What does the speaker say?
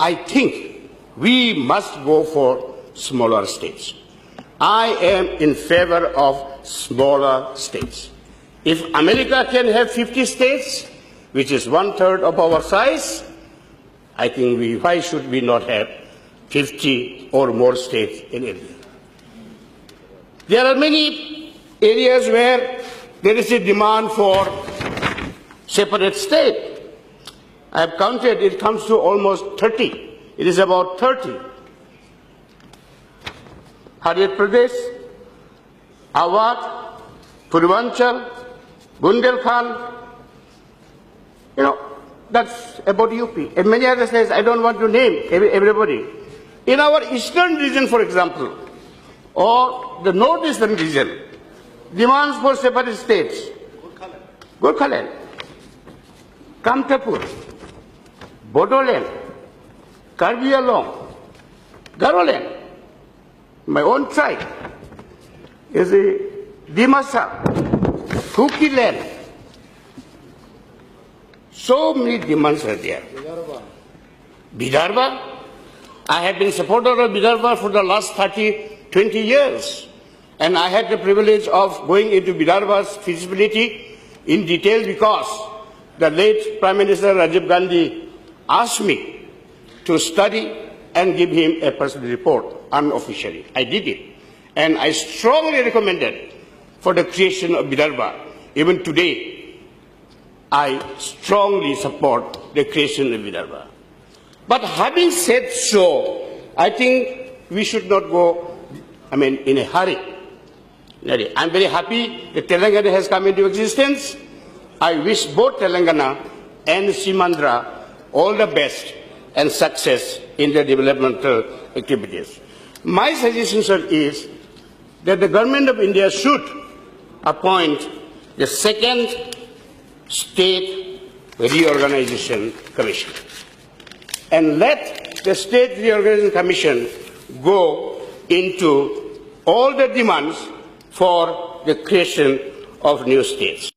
I think we must go for smaller states. I am in favor of smaller states. If America can have 50 states, which is 1/3 of our size, I think why should we not have 50 or more states in India? There are many areas where there is a demand for separate state. I have counted, it comes to almost 30. It is about 30. Haryana Pradesh, Awadh, Purvanchal, Bundelkhand, that's about UP. And many other states, I don't want to name everybody. In our eastern region, for example, or the northeastern region, demands for separate states. Gorkhaland, Kamtapur, Bodoland, Karbi Anglong, Garoland, my own tribe, is the Dimasa, Kukiland. So many demands are there. Vidarbha. I have been a supporter of Vidarbha for the last 20 years. And I had the privilege of going into Vidarbha's feasibility in detail because the late Prime Minister Rajiv Gandhi asked me to study and give him a personal report unofficially. I did it. And I strongly recommended for the creation of Vidarbha. Even today, I strongly support the creation of Vidarbha. But having said so, I think we should not go, in a hurry. I'm very happy that Telangana has come into existence. I wish both Telangana and Simandra all the best and success in their developmental activities. My suggestion, sir, is that the government of India should appoint the second State Reorganization Commission and let the State Reorganization Commission go into all the demands for the creation of new states.